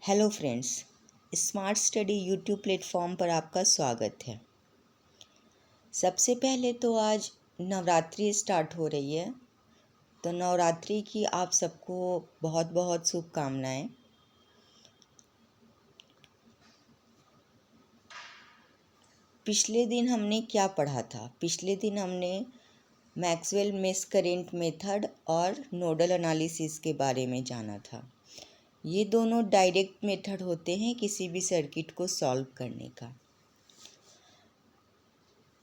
Hello friends, smart study YouTube platform पर आपका स्वागत है। सबसे पहले तो आज नवरात्रि स्टार्ट हो रही है, तो नवरात्रि की आप सबको बहुत बहुत शुभकामनाएं। पिछले दिन हमने क्या पढ़ा था? पिछले दिन हमने मैक्सवेल मेश करेंट मेथड और नोडल एनालिसिस के बारे में जाना था। ये दोनों डायरेक्ट मेथड होते हैं किसी भी सर्किट को सॉल्व करने का।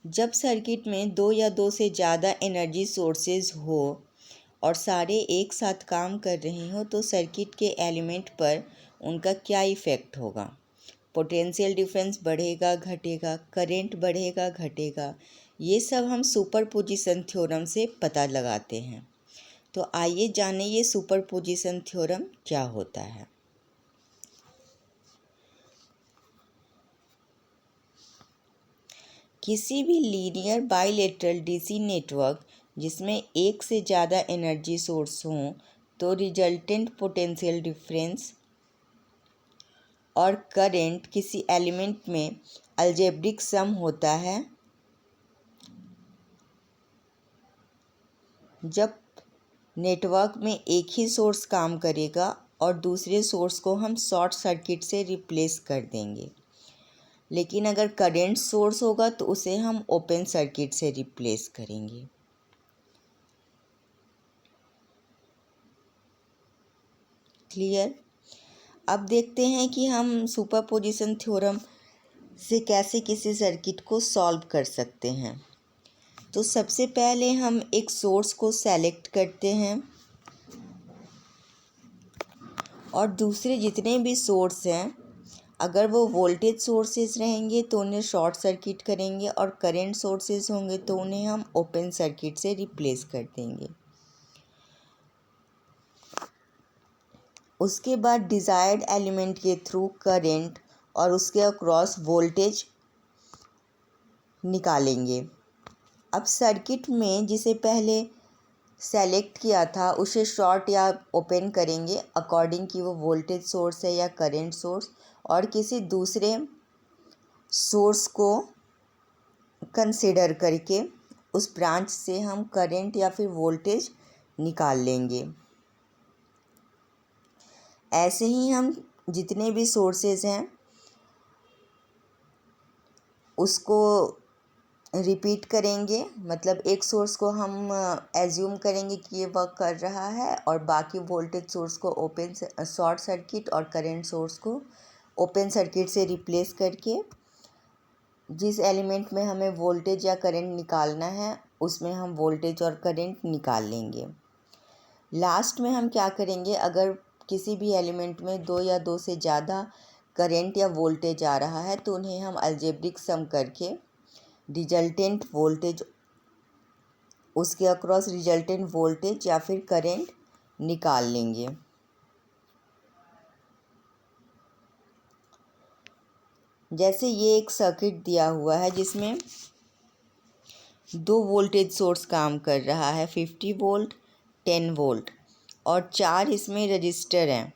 जब सर्किट में दो या दो से ज़्यादा एनर्जी सोर्सेज हो और सारे एक साथ काम कर रहे हो तो सर्किट के एलिमेंट पर उनका क्या इफ़ेक्ट होगा। पोटेंशियल डिफरेंस बढ़ेगा घटेगा, करंट बढ़ेगा घटेगा, ये सब हम सुपरपोजिशन थ्योरम से पता लगाते हैं। तो आइए जानें ये सुपरपोजिशन थ्योरम क्या होता है। किसी भी लीनियर बाइलेटरल डीसी नेटवर्क जिसमें एक से ज़्यादा एनर्जी सोर्स हों तो रिजल्टेंट पोटेंशियल डिफरेंस और करंट किसी एलिमेंट में अलजेब्रिक सम होता है। जब नेटवर्क में एक ही सोर्स काम करेगा और दूसरे सोर्स को हम शॉर्ट सर्किट से रिप्लेस कर देंगे, लेकिन अगर करंट सोर्स होगा तो उसे हम ओपन सर्किट से रिप्लेस करेंगे। क्लियर? अब देखते हैं कि हम सुपरपोजिशन थ्योरम से कैसे किसी सर्किट को सॉल्व कर सकते हैं। तो सबसे पहले हम एक सोर्स को सेलेक्ट करते हैं और दूसरे जितने भी सोर्स हैं अगर वो वोल्टेज सोर्सेज रहेंगे तो उन्हें शॉर्ट सर्किट करेंगे और करंट सोर्सेज होंगे तो उन्हें हम ओपन सर्किट से रिप्लेस कर देंगे। उसके बाद डिज़ायर्ड एलिमेंट के थ्रू करंट और उसके अक्रॉस वोल्टेज निकालेंगे। अब सर्किट में जिसे पहले सेलेक्ट किया था उसे शॉर्ट या ओपन करेंगे अकॉर्डिंग कि वो वोल्टेज सोर्स है या करंट सोर्स, और किसी दूसरे सोर्स को कंसिडर करके उस ब्रांच से हम करंट या फिर वोल्टेज निकाल लेंगे। ऐसे ही हम जितने भी सोर्सेज हैं उसको रिपीट करेंगे, मतलब एक सोर्स को हम एज्यूम करेंगे कि ये वर्क कर रहा है और बाकी वोल्टेज सोर्स को ओपन शॉर्ट सर्किट और करंट सोर्स को ओपन सर्किट से रिप्लेस करके जिस एलिमेंट में हमें वोल्टेज या करंट निकालना है उसमें हम वोल्टेज और करंट निकाल लेंगे। लास्ट में हम क्या करेंगे, अगर किसी भी एलिमेंट में दो या दो से ज़्यादा करंट या वोल्टेज आ रहा है तो उन्हें हम अलजेब्रिक सम करके रिजल्टेंट वोल्टेज, उसके अक्रॉस रिजल्टेंट वोल्टेज या फिर करंट निकाल लेंगे। जैसे ये एक सर्किट दिया हुआ है जिसमें दो वोल्टेज सोर्स काम कर रहा है, 50 वोल्ट 10 वोल्ट, और चार इसमें रजिस्टर हैं,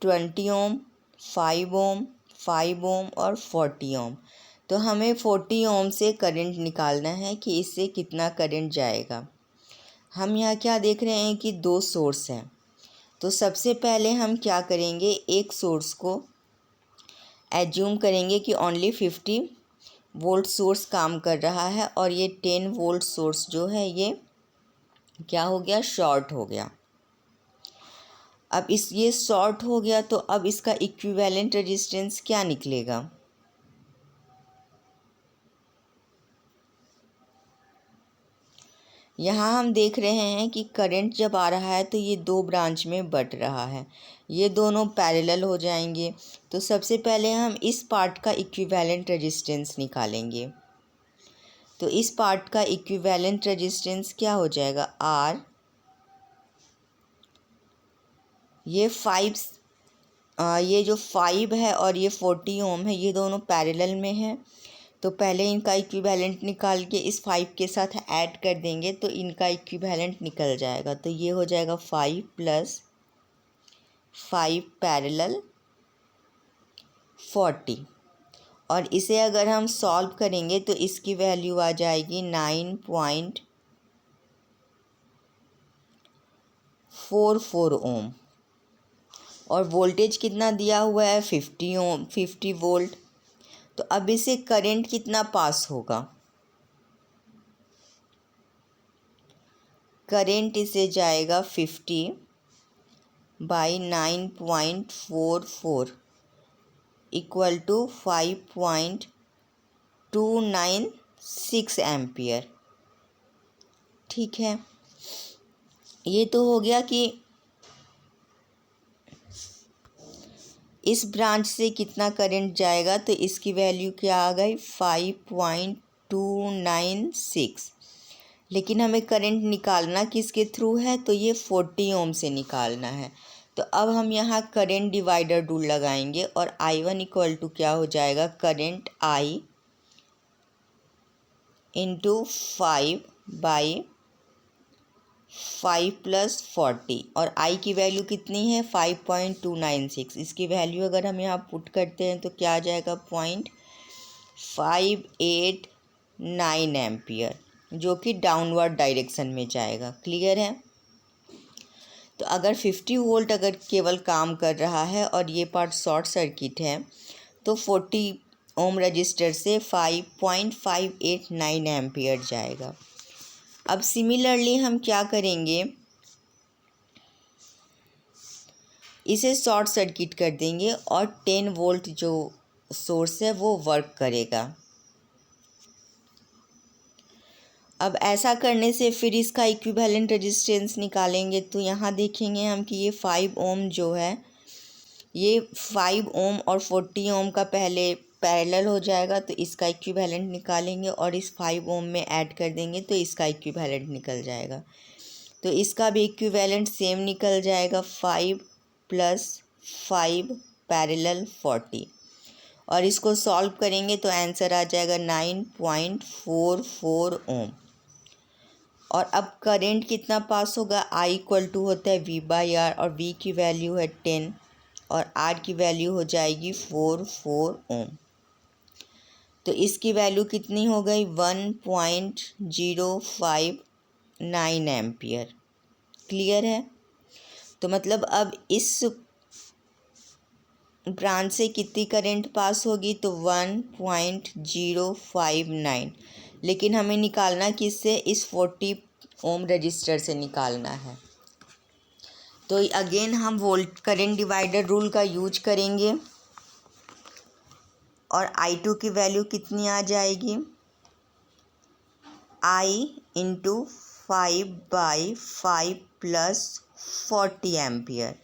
20 ओम 5 ओम 5 ओम और 40 ओम। तो हमें 40 ओम से करंट निकालना है कि इससे कितना करंट जाएगा। हम यहाँ क्या देख रहे हैं कि दो सोर्स हैं, तो सबसे पहले हम क्या करेंगे, एक सोर्स को एज्यूम करेंगे कि ओनली 50 वोल्ट सोर्स काम कर रहा है और ये 10 वोल्ट सोर्स जो है ये क्या हो गया, शॉर्ट हो गया। अब ये शॉर्ट हो गया तो अब इसका इक्विवेलेंट रेजिस्टेंस क्या निकलेगा, यहाँ हम देख रहे हैं कि करंट जब आ रहा है तो ये दो ब्रांच में बट रहा है, ये दोनों पैरेलल हो जाएंगे। तो सबसे पहले हम इस पार्ट का इक्विवेलेंट रेजिस्टेंस निकालेंगे। तो इस पार्ट का इक्विवेलेंट रेजिस्टेंस क्या हो जाएगा, R। ये जो 5 है और ये 40 ओम है ये दोनों पैरेलल में है, तो पहले इनका इक्विवेलेंट निकाल के इस 5 के साथ ऐड कर देंगे तो इनका इक्विवेलेंट निकल जाएगा। तो ये हो जाएगा 5 प्लस 5 पैरेलल 40। और इसे अगर हम सॉल्व करेंगे तो इसकी वैल्यू आ जाएगी 9.44 ओम। और वोल्टेज कितना दिया हुआ है 50 ओम, 50 वोल्ट। तो अब इसे करंट कितना पास होगा, करंट इसे जाएगा 50/9.44 इक्वल टू 5.296 एम्पियर। ठीक है, ये तो हो गया कि इस ब्रांच से कितना करंट जाएगा। तो इसकी वैल्यू क्या आ गई 5.296। लेकिन हमें करंट निकालना किसके थ्रू है, तो ये 40 ओम से निकालना है। तो अब हम यहाँ करंट डिवाइडर रूल लगाएंगे और I1 इक्वल टू क्या हो जाएगा, करंट I इंटू 5/5 + 40। और I की वैल्यू कितनी है 5.296। इसकी वैल्यू अगर हम यहाँ पुट करते हैं तो क्या आ जाएगा 0.589 एम्पियर, जो कि डाउनवर्ड डायरेक्शन में जाएगा। क्लियर है। तो अगर 50 वोल्ट अगर केवल काम कर रहा है और ये पार्ट शॉर्ट सर्किट है तो 40 ओम रजिस्टर से 5.589 एम्पियर जाएगा। अब सिमिलरली हम क्या करेंगे, इसे शॉर्ट सर्किट कर देंगे और 10 वोल्ट जो सोर्स है वो वर्क करेगा। अब ऐसा करने से फिर इसका इक्विवेलेंट रेजिस्टेंस निकालेंगे। तो यहाँ देखेंगे हम कि ये 5 ओम जो है, ये 5 ओम और 40 ओम का पहले पैरेलल हो जाएगा, तो इसका इक्विवेलेंट निकालेंगे और इस 5 ओम में ऐड कर देंगे तो इसका इक्विवेलेंट निकल जाएगा। तो इसका भी इक्विवेलेंट सेम निकल जाएगा 5 + 5 पैरेलल 40। और इसको सॉल्व करेंगे तो आंसर आ जाएगा 9.44 ओम। और अब करंट कितना पास होगा, I इक्वल टू होता है V/R और V की वैल्यू है 10 और R की वैल्यू हो जाएगी 44 ओम। तो इसकी वैल्यू कितनी हो गई 1.059 एम्पियर। क्लियर है। तो मतलब अब इस ब्रांच से कितनी करंट पास होगी, तो 1.059। लेकिन हमें निकालना किससे, इस 40 ओम रजिस्टर से निकालना है। तो अगेन हम वोल्ट करंट डिवाइडर रूल का यूज करेंगे और I2 की वैल्यू कितनी आ जाएगी, I इंटू 5/5 + 40 एम्पियर।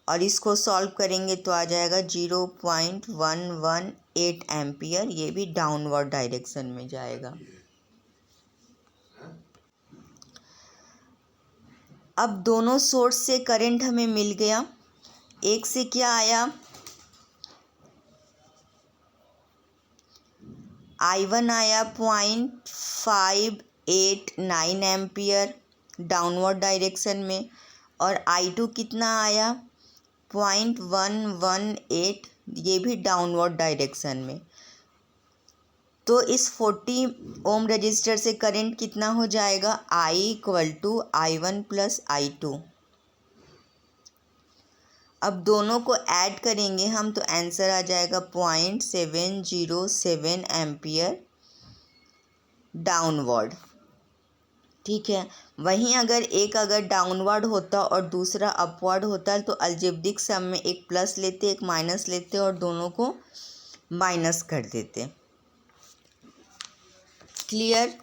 और इसको सॉल्व करेंगे तो आ जाएगा 0.118 एम्पियर। ये भी डाउनवर्ड डायरेक्शन में जाएगा। अब दोनों सोर्स से करंट हमें मिल गया। एक से क्या आया, I1 आया 0.589 एम्पियर डाउनवर्ड डायरेक्शन में, और I2 कितना आया 0.118, ये भी डाउनवर्ड डायरेक्शन में। तो इस 40 ओम रजिस्टर से करंट कितना हो जाएगा, I equal to I1 + I2। अब दोनों को ऐड करेंगे हम तो आंसर आ जाएगा 0.707 एम्पियर डाउनवर्ड। ठीक है। वहीं अगर डाउनवर्ड होता और दूसरा अपवर्ड होता तो अलजेब्रिक सम में एक प्लस लेते एक माइनस लेते और दोनों को माइनस कर देते। क्लियर।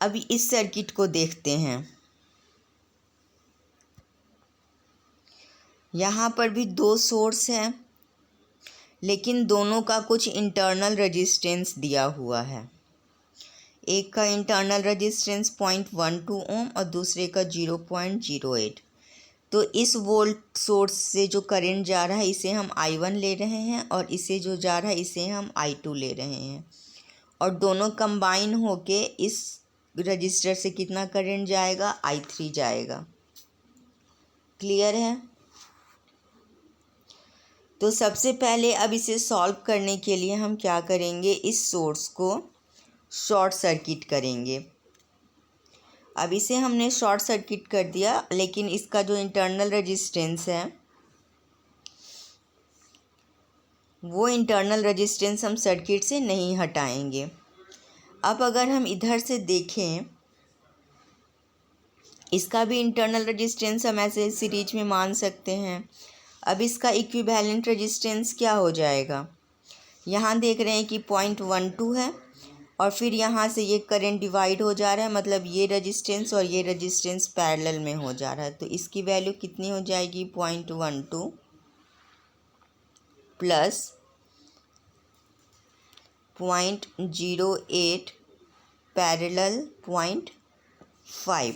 अभी इस सर्किट को देखते हैं। यहाँ पर भी दो सोर्स हैं लेकिन दोनों का कुछ इंटरनल रेजिस्टेंस दिया हुआ है। एक का इंटरनल रेजिस्टेंस 0.12 ओम और दूसरे का 0.08। तो इस वोल्ट सोर्स से जो करंट जा रहा है इसे हम I1 ले रहे हैं और इसे जो जा रहा है इसे हम I2 ले रहे हैं। और दोनों कंबाइन होके इस रजिस्टर से कितना करंट जाएगा, I3 जाएगा। क्लियर है? तो सबसे पहले अब इसे सॉल्व करने के लिए हम क्या करेंगे, इस सोर्स को शॉर्ट सर्किट करेंगे। अब इसे हमने शॉर्ट सर्किट कर दिया, लेकिन इसका जो इंटरनल रेजिस्टेंस है वो इंटरनल रेजिस्टेंस हम सर्किट से नहीं हटाएंगे। अब अगर हम इधर से देखें, इसका भी इंटरनल रेजिस्टेंस हम ऐसे सीरीज में मान सकते हैं। अब इसका इक्विवेलेंट रेजिस्टेंस क्या हो जाएगा, यहाँ देख रहे हैं कि 0.12 है और फिर यहाँ से ये करंट डिवाइड हो जा रहा है, मतलब ये रेजिस्टेंस और ये रेजिस्टेंस पैरेलल में हो जा रहा है। तो इसकी वैल्यू कितनी हो जाएगी, 0.12 प्लस 0.08 पैरेलल 0.5।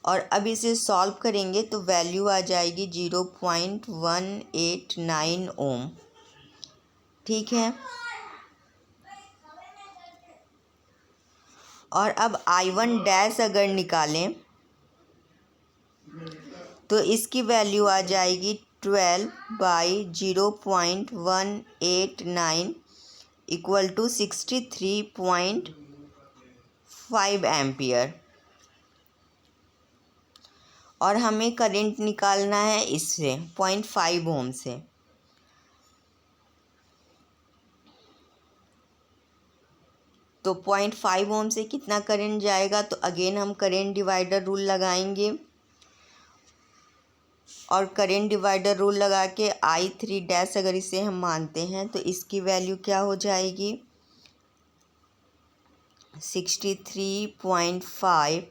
और अब इसे सॉल्व करेंगे तो वैल्यू आ जाएगी 0.189 ओम। ठीक है। और अब I1 डैश अगर निकालें तो इसकी वैल्यू आ जाएगी 12/0.189 इक्वल टू 63.5 एम्पियर। और हमें करंट निकालना है इससे 0.5 ओम से। तो 0.5 ओम से कितना करंट जाएगा, तो अगेन हम करंट डिवाइडर रूल लगाएंगे और करंट डिवाइडर रूल लगा के I3 डैश अगर इसे हम मानते हैं तो इसकी वैल्यू क्या हो जाएगी, 63.5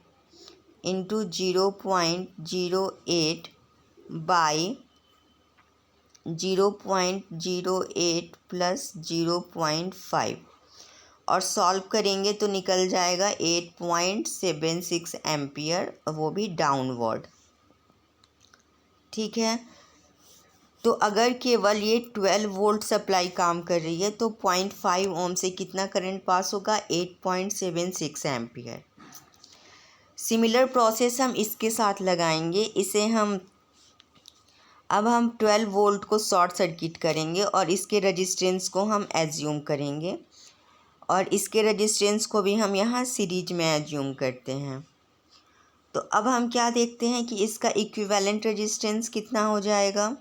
इंटू 0.08 बाई 0.08 प्लस 0.5 और सॉल्व करेंगे तो निकल जाएगा 8.76 एम्पियर, वो भी डाउनवर्ड। ठीक है। तो अगर केवल ये 12 वोल्ट सप्लाई काम कर रही है तो 0.5 ओम से कितना करंट पास होगा, 8.76 एम्पियर। सिमिलर प्रोसेस हम इसके साथ लगाएंगे। इसे हम 12 वोल्ट को शॉर्ट सर्किट करेंगे और इसके रेजिस्टेंस को हम एज्यूम करेंगे और इसके रेजिस्टेंस को भी हम यहाँ सीरीज में एज्यूम करते हैं। तो अब हम क्या देखते हैं कि इसका इक्विवेलेंट रेजिस्टेंस कितना हो जाएगा।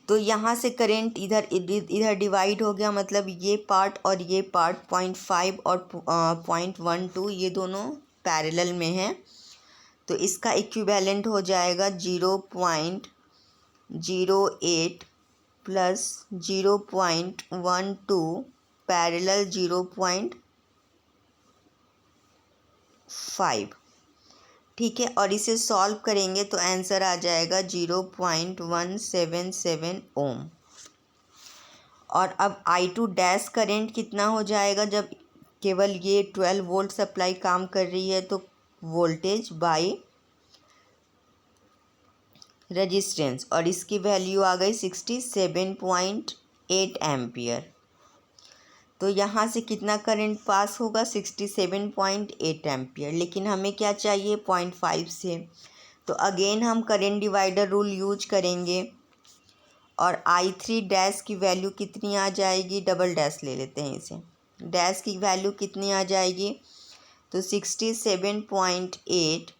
तो यहाँ से करंट इधर इधर डिवाइड हो गया, मतलब ये पार्ट और ये पार्ट 0.5 और 0.12 ये दोनों पैरेलल में हैं। तो इसका इक्विवेलेंट हो जाएगा 0.08 प्लस 0.12 पैरेलल 0.5। ठीक है। और इसे सॉल्व करेंगे तो आंसर आ जाएगा 0.177 ओम। और अब I2 डैश करंट कितना हो जाएगा, जब केवल ये 12 वोल्ट सप्लाई काम कर रही है तो वोल्टेज बाई रेजिस्टेंस, और इसकी वैल्यू आ गई 67.8 एम्पियर। तो यहाँ से कितना करंट पास होगा, 67.8 एम्पियर। लेकिन हमें क्या चाहिए, 0.5 से। तो अगेन हम करंट डिवाइडर रूल यूज करेंगे और I3 डैश की वैल्यू कितनी आ जाएगी, डबल डैश ले लेते हैं इसे, डैश की वैल्यू कितनी आ जाएगी, तो 67.8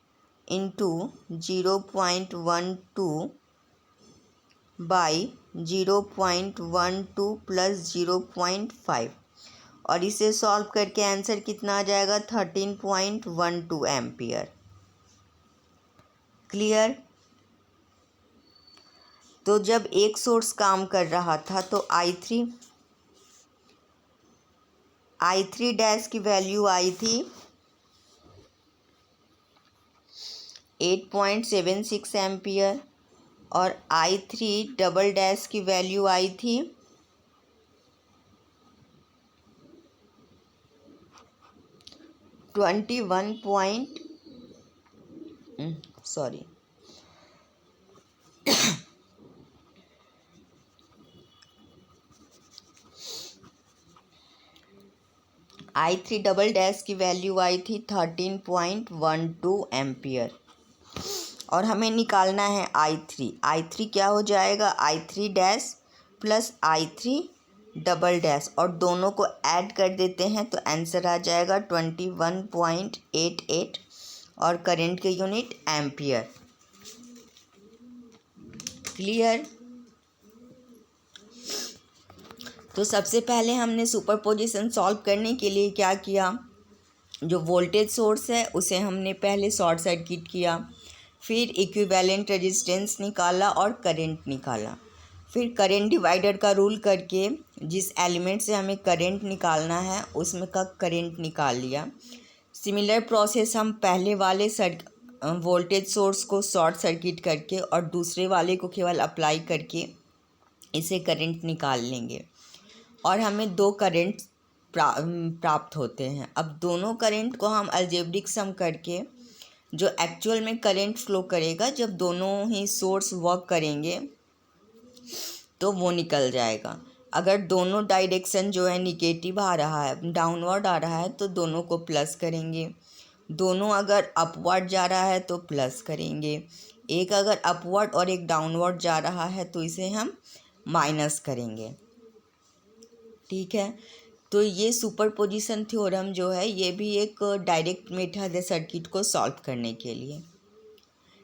इंटू 0.12 बाई 0.12 प्लस 0.5 और इसे सॉल्व करके आंसर कितना आ जाएगा, 13.12 एम्पियर। क्लियर। तो जब एक सोर्स काम कर रहा था तो I3 डैश की वैल्यू आई थी 8.76 एम्पियर और I3 डबल डैश की वैल्यू आई थी 21 I3 डबल डैश की वैल्यू आई थी 13.12 एम्पियर और हमें निकालना है I3 क्या हो जाएगा I3 dash plus I3 double dash और दोनों को ऐड कर देते हैं तो आंसर आ जाएगा 21.88 और करंट के यूनिट एम्पियर। क्लियर। तो सबसे पहले हमने सुपरपोजिशन सॉल्व करने के लिए क्या किया, जो वोल्टेज सोर्स है उसे हमने पहले शॉर्ट सर्किट किया, फिर इक्विवेलेंट रेजिस्टेंस निकाला और करंट निकाला, फिर करंट डिवाइडर का रूल करके जिस एलिमेंट से हमें करंट निकालना है उसमें का करंट निकाल लिया। सिमिलर प्रोसेस हम पहले वाले वोल्टेज सोर्स को शॉर्ट सर्किट करके और दूसरे वाले को केवल अप्लाई करके इसे करंट निकाल लेंगे और हमें दो करंट प्राप्त होते हैं। अब दोनों करंट को हम अलजेब्रिक सम करके जो एक्चुअल में करंट फ्लो करेगा जब दोनों ही सोर्स वर्क करेंगे तो वो निकल जाएगा। अगर दोनों डायरेक्शन जो है निगेटिव आ रहा है, डाउनवर्ड आ रहा है तो दोनों को प्लस करेंगे, दोनों अगर अपवर्ड जा रहा है तो प्लस करेंगे, एक अगर अपवर्ड और एक डाउनवर्ड जा रहा है तो इसे हम माइनस करेंगे। ठीक है, तो ये सुपरपोजिशन थ्योरम जो है ये भी एक डायरेक्ट मेथड है सर्किट को सॉल्व करने के लिए।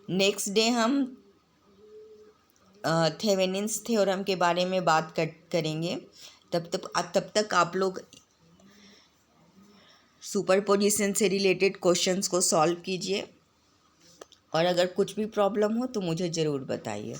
नेक्स्ट डे हम थेवेनिन्स थ्योरम के बारे में बात करेंगे। तब तक आप लोग सुपरपोजिशन से रिलेटेड क्वेश्चंस को सॉल्व कीजिए और अगर कुछ भी प्रॉब्लम हो तो मुझे ज़रूर बताइए।